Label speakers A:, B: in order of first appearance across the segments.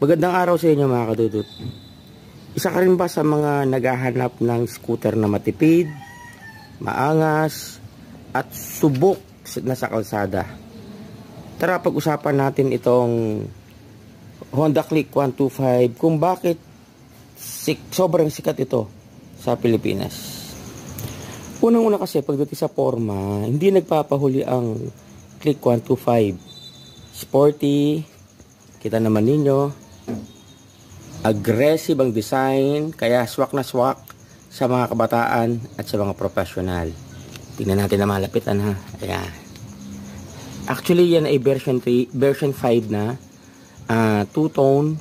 A: Magandang araw sa inyo mga kadudut. Isa ka rin ba sa mga naghahanap ng scooter na matipid, maangas, at subok na sa kalsada? Tara pag-usapan natin itong Honda Click 125 kung bakit sobrang sikat ito sa Pilipinas. Unang-una kasi pagdating sa forma, hindi nagpapahuli ang Click 125. Sporty, kita naman ninyo. Aggressive ang design, kaya swak na swak sa mga kabataan at sa mga professional. Tingnan natin na malapitan ha. Ayan. Actually yan ay version 5 na two-tone.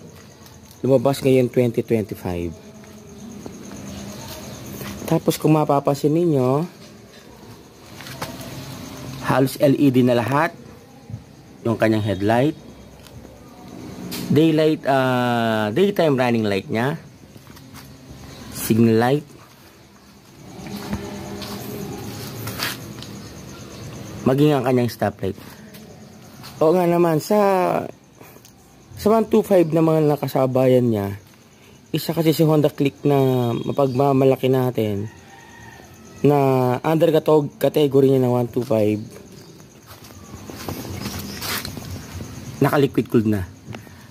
A: Lumabas ngayon 2025. Tapos kung mapapansin ninyo, halos LED na lahat yung kanyang headlight. Daytime running light nya, signal light, maging ang kanyang stoplight. O nga naman sa 125 na mga nakasabayan niya, isa kasi si Honda Click na mapagmamalaki natin na under category niya ng 125, naka liquid cooled na.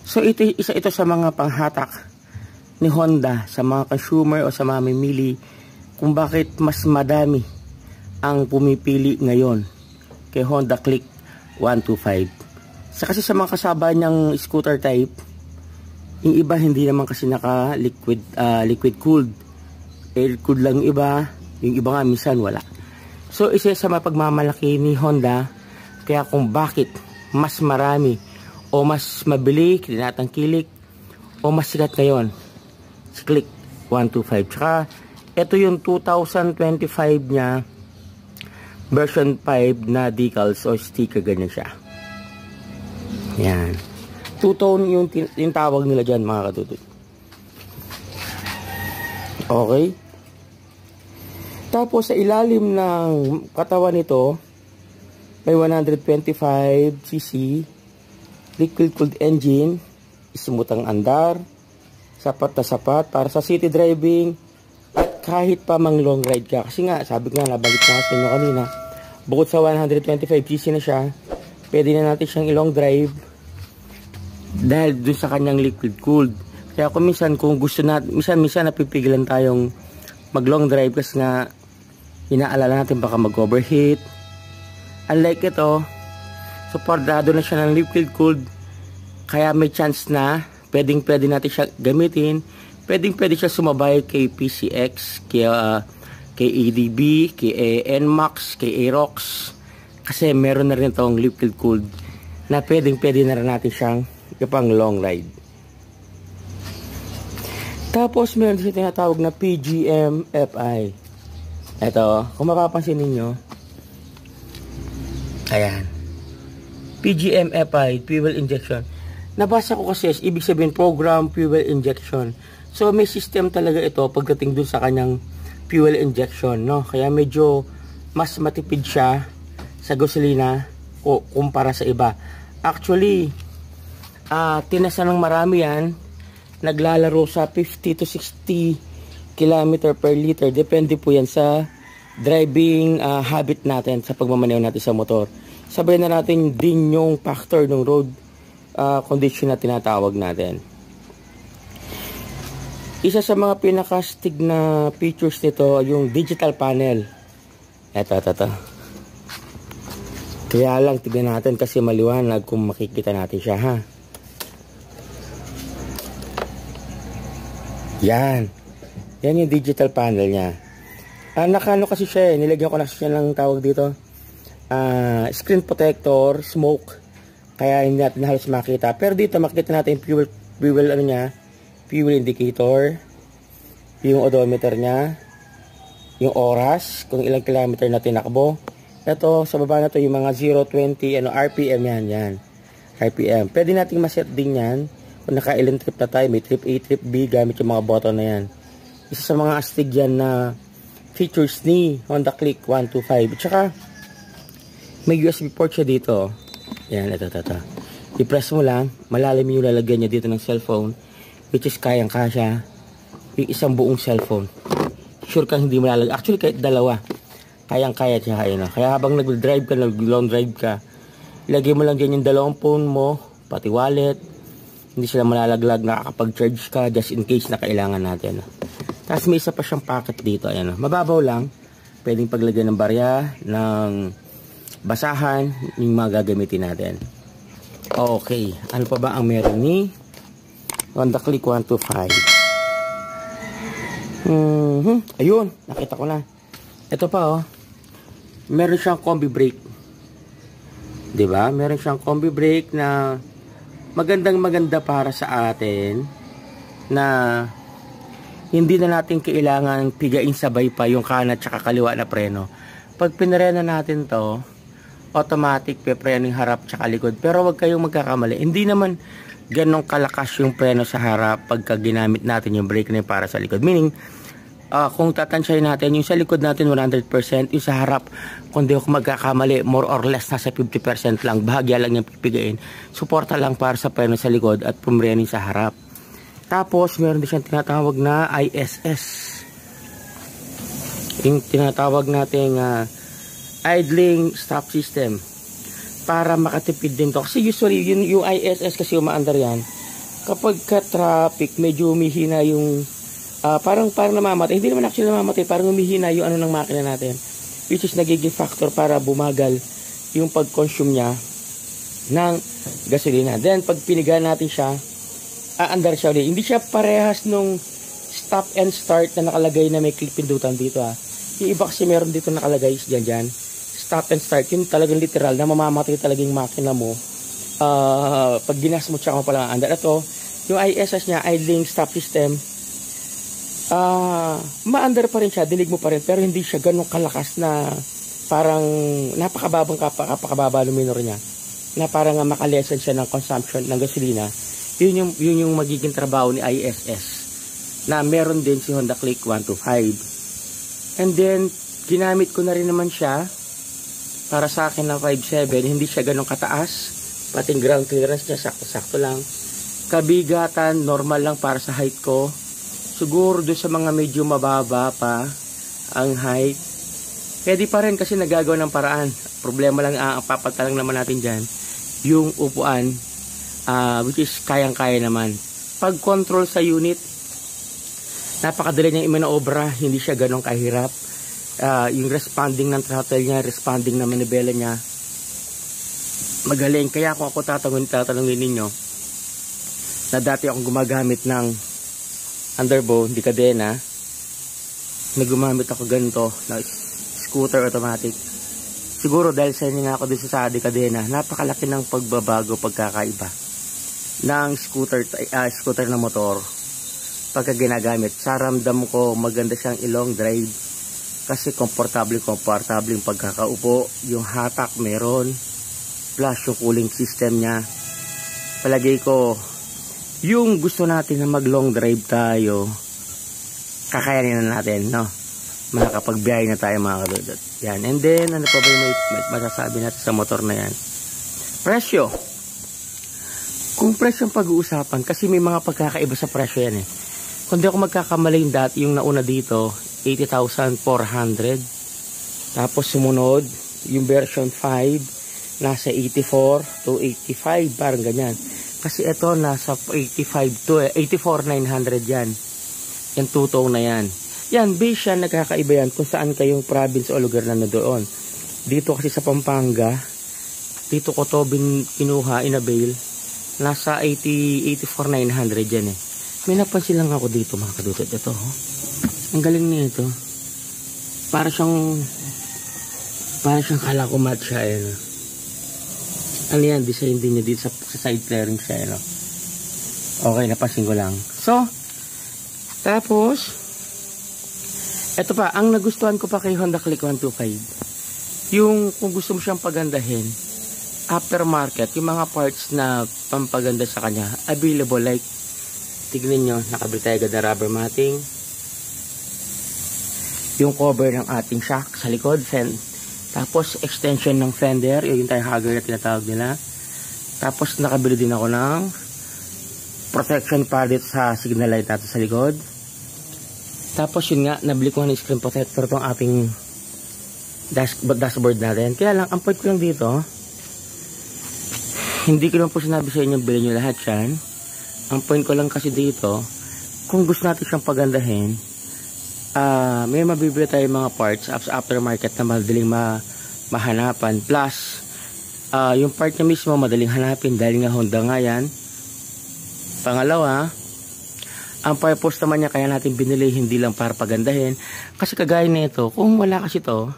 A: So isa ito sa mga panghatak ni Honda sa mga consumer o sa mga mamimili kung bakit mas madami ang pumipili ngayon kay Honda Click 125. Kasi sa mga kasaba niyang scooter type, yung iba hindi naman kasi naka liquid cooled, air cooled lang yung iba, yung iba nga minsan wala. So isa sa mapagmamalaki ni Honda kaya kung bakit mas marami o mas mabili, tinatangkilik, o mas sikat ngayon si Click 125. Tsaka ito yung 2025 nya version 5 na decals o sticker, ganyan siya. Yan, two-tone yung tawag nila dyan mga katutut. Okay, tapos sa ilalim ng katawan nito may 125cc liquid cooled engine, smooth ang andar, sapat na sapat para sa city driving at kahit pa mang long ride ka. Kasi nga, sabi ko nga, nabanggit ko nga sa inyo kanina, bukod sa 125cc na siya, pwede na natin siyang i-long drive dahil dun sa kanyang liquid cooled. Kaya kung gusto natin, minsan napipigilan tayong mag long drive kasi nga inaalala natin baka mag overheat. Unlike ito, supportado na siya ng liquid cooled, kaya may chance na pwede natin siya gamitin, pwede siya sumabay kay PCX, kay ADB, kay NMAX, kay Aerox, kasi meron na rin itong liquid cooled na pwede na rin natin siyang ipang long ride. Tapos meron din siya tinatawag na PGM FI. Ito, kung mapapansin ninyo, ayan, PGM FI, fuel injection. Nabasa ko kasi, ibig sabihin program fuel injection. So may system talaga ito pagdating dun sa kanyang fuel injection, no? Kaya medyo mas matipid siya sa gasolina o kumpara sa iba. Actually, tinasa ng marami yan, naglalaro sa 50 to 60 km per liter. Depende po yan sa driving habit natin, sa pagmamaneho natin sa motor. Sabay na natin din yung factor ng road condition na tinatawag natin. Isa sa mga pinakastig na features nito yung digital panel. Ito. Kaya lang tignan natin kasi maliwanag kung makikita natin siya ha. Yan yung digital panel niya. Nakano kasi siya nilagyan ko na siya ng tawag dito, screen protector, smoke, kaya hindi natin halos makita. Pero dito makita natin fuel fuel indicator, yung odometer nya, yung oras, kung ilang kilometer na tinakbo. Ito sa baba na to yung mga 0-20 RPM yan RPM. Pwede nating maset din yan kung nakailang trip na tayo, may trip A, trip B, gamit yung mga button na yan. Isa sa mga astig yan na features ni Honda Click 125. At saka may USB port siya dito. Yan, ito. I-press mo lang, malalim yung lalagyan niya dito ng cellphone, which is kayang-kasya yung isang buong cellphone. Sure kang hindi malalagay. Actually, kahit dalawa, kayang-kaya siya. Ayun, kaya habang nag-drive ka, nag-long drive ka, ilagay mo lang dyan yung dalawang phone mo, pati wallet. Hindi sila malalaglag, nakakapag-charge ka just in case na kailangan natin. Tapos may isa pa siyang packet dito. Ayan, mababaw lang. Pwedeng paglagay ng barya, ng basahan, yung mga gagamitin natin. Okay, ano pa ba ang meron ni Honda Click 125? Ayun, nakita ko na. Ito pa oh. Meron siyang combi brake. 'Di ba? Meron siyang combi brake na maganda para sa atin na hindi na natin kailangan pigain sabay pa yung kanan at kaliwa na preno. Pag pinreno natin 'to, automatic pe-preno yung harap tsaka likod. Pero wag kayong magkakamali. Hindi naman ganong kalakas yung preno sa harap pagka ginamit natin yung brake na para sa likod. Meaning, kung tatansyahin natin, yung sa likod natin 100%, yung sa harap, kung di ako magkakamali, more or less nasa 50% lang. Bahagya lang yung pipigain. Suporta lang para sa preno sa likod at pumreno sa harap. Tapos, meron din siyang tinatawag na ISS. Yung tinatawag nating idling stop system para makatipid din to. Kasi usually yung ISS kasi umaandar yan kapag ka traffic medyo humihina yung parang namamatay. Hindi naman actually namamatay, parang humihina yung ano ng makina natin, which is nagiging factor para bumagal yung pag-consume niya ng gasolina. Then pag pinigaan natin siya, aandar siya ulit. Hindi siya parehas nung stop and start na nakalagay na may click pindutan dito Yung iba kasi meron dito nakalagay dyan stop and start, yung talagang literal na mamamatay talaga yung makina mo pag ginas mo tsaka mo palang andar. Ito, yung ISS niya, idling stop system, maandar pa rin siya, dilig mo pa rin, pero hindi siya ganun kalakas na parang napakababa ng minor niya, na parang makalesen siya ng consumption ng gasolina. Yun yung magiging trabaho ni ISS na meron din si Honda Click 125. And then ginamit ko na rin naman siya para sa akin na 5.7, hindi siya ganun kataas, pati ground clearance niya sakto-sakto lang, kabigatan normal lang para sa height ko. Siguro doon sa mga medyo mababa pa ang height, pwede pa rin kasi nagagawa ng paraan. Problema lang, ang papatalang naman natin dyan yung upuan, which is kayang-kaya naman. Pag control sa unit, napakadali niya imanaobra, hindi siya ganun kahirap. Yung responding ng throttle niya, responding na manibela niya, magaling. Kaya kung ako tatanungin ninyo, na dati akong gumagamit ng underbow, hindi kadena, na gumamit ako ganito na scooter automatic, siguro dahil sa inyo nga ako dito sa kadena, napakalaki ng pagbabago, pagkakaiba ng scooter na motor pagka ginagamit. Sa ramdam ko, maganda siyang ilong drive kasi komportable yung pagkakaupo, yung hatak meron, plus yung cooling system niya. Palagay ko, yung gusto natin na mag long drive tayo, kakayanin na natin, no? Makakapagbiyahe na tayo mga kadudot. Yan. And then, ano pa ba yung may masasabi natin sa motor na yan? Presyo. Kung presyo ang pag-uusapan, kasi may mga pagkakaiba sa presyo yan Kung di ako magkakamali dati, yung nauna dito, 80,400. Tapos sumunod, yung version 5, nasa 84 to 85, parang ganyan. Kasi ito, nasa 85 to 84,900 yan. Yan, tutong na yan. Yan, base yan, nagkakaiba yan kung saan kayong province o lugar na doon. Dito kasi sa Pampanga, dito ko to kinuha, inabail, nasa 84,900 yan May napansin lang ako dito mga kadutot. Ito, ang galing nito. Para siyang kala ko mat siya Ano yan, design din niya dito sa side flaring siya Okay, napansin ko lang. So, tapos eto pa, ang nagustuhan ko pa kay Honda Click 125, yung kung gusto mo siyang pagandahin, aftermarket, yung mga parts na pampaganda sa kanya, available. Like, tignan nyo, nakabitay agad na rubber matting, yung cover ng ating shock sa likod, tapos extension ng fender, yung tie hugger na tinatawag nila, Tapos nakabili din ako ng protection para dito sa signal light natin sa likod. Tapos yun nga, nabili ko ng screen protector tong ating dashboard natin. Kaya lang, ang point ko lang dito, hindi ko lang po sinabi sa inyo bilhin nyo lahat yan. Ang point ko lang kasi dito, kung gusto natin siyang pagandahin, may mabibili tayo mga parts sa aftermarket na madaling mahanapan. Plus, yung part niya mismo madaling hanapin dahil nga Honda nga yan. Pangalawa, ang purpose naman niya kaya natin binili hindi lang para pagandahin. Kasi kagaya nito, kung wala kasi to,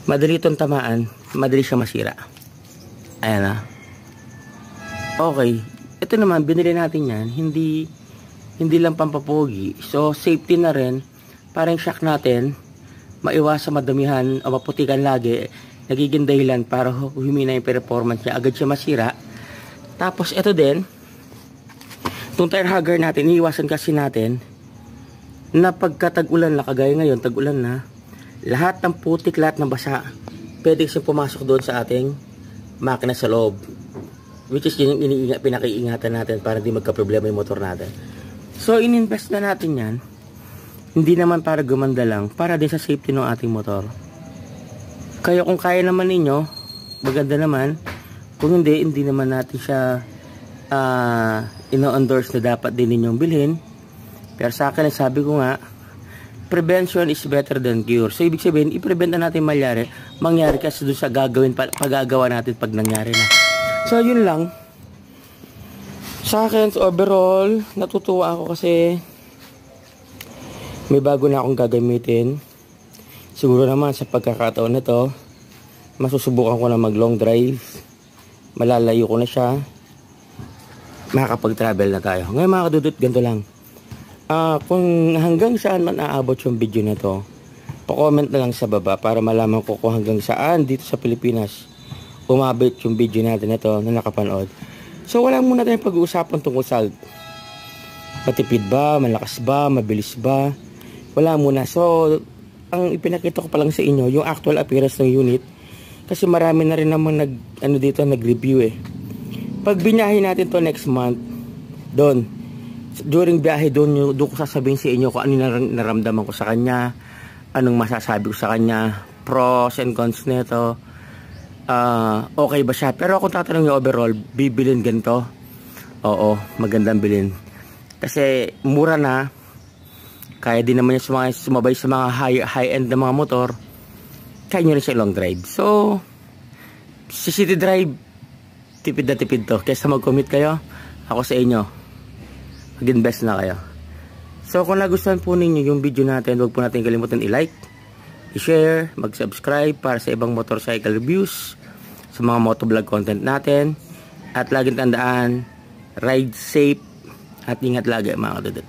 A: madali itong tamaan, madali siya masira. Ayan na. Okay, ito naman binili natin yan, hindi lang pampapogi. So safety na rin, parang shock natin, maiwasan madamihan o maputikan lagi, nagiging dahilan para humina yung performance niya, agad siya masira. Tapos ito din, itong tire hugger natin, iiwasan kasi natin na pagka tag-ulan na, kagaya ngayon, tag-ulan na, lahat ng putik, lahat ng basa, pwede siyang pumasok doon sa ating makina sa loob. Which is yun yung pinaki-ingatan natin para hindi magka-problema yung motor natin. So, in-invest na natin yan. Hindi naman para gumanda lang, para din sa safety ng ating motor. Kaya kung kaya naman ninyo, maganda naman. Kung hindi naman natin siya ino-endorse na dapat din ninyong bilhin. Pero sa akin, sabi ko nga, prevention is better than cure. So, ibig sabihin, i-prevent na natin mangyari kasi doon sa pagagawa natin pag nangyari na. So, yun lang. Sa akin, overall, natutuwa ako kasi may bago na akong gagamitin. Siguro naman sa pagkakataon na to, masusubukan ko na mag long drive. Malalayo ko na siya. Makakapag-travel na tayo. Ngayon mga kadudot, ganito lang. Kung hanggang saan man aabot yung video na to, pa-comment na lang sa baba para malaman ko kung hanggang saan dito sa Pilipinas umabot yung video natin na to na nakapanood. So wala muna tayong pag-uusapan tungkol sa matipid ba, malakas ba, mabilis ba. Wala muna. So ang ipinakita ko pa lang sa inyo yung actual appearance ng unit kasi marami na rin naman nag-review eh. Pag binahin natin to next month, during biyahe doon ko sasabihin sa inyo kung ano naramdaman ko sa kanya, anong masasabi ko sa kanya, pros and cons nito, okay ba siya. Pero kung tatanong nyo overall, bibilin ganito, oo, magandang bilhin kasi mura na, kaya din naman niya sumabay sa mga high-end na mga motor, kaya nyo rin siya long drive. So sa city drive, tipid na tipid to, kaysa mag-commute kayo, ako sa inyo, mag-invest na kayo. So kung nagustuhan po ninyo yung video natin, huwag po natin kalimutan i-like, i-share, mag-subscribe para sa ibang motorcycle reviews, sa mga motovlog content natin, at laging tandaan, ride safe at ingat lagi mga kadudot.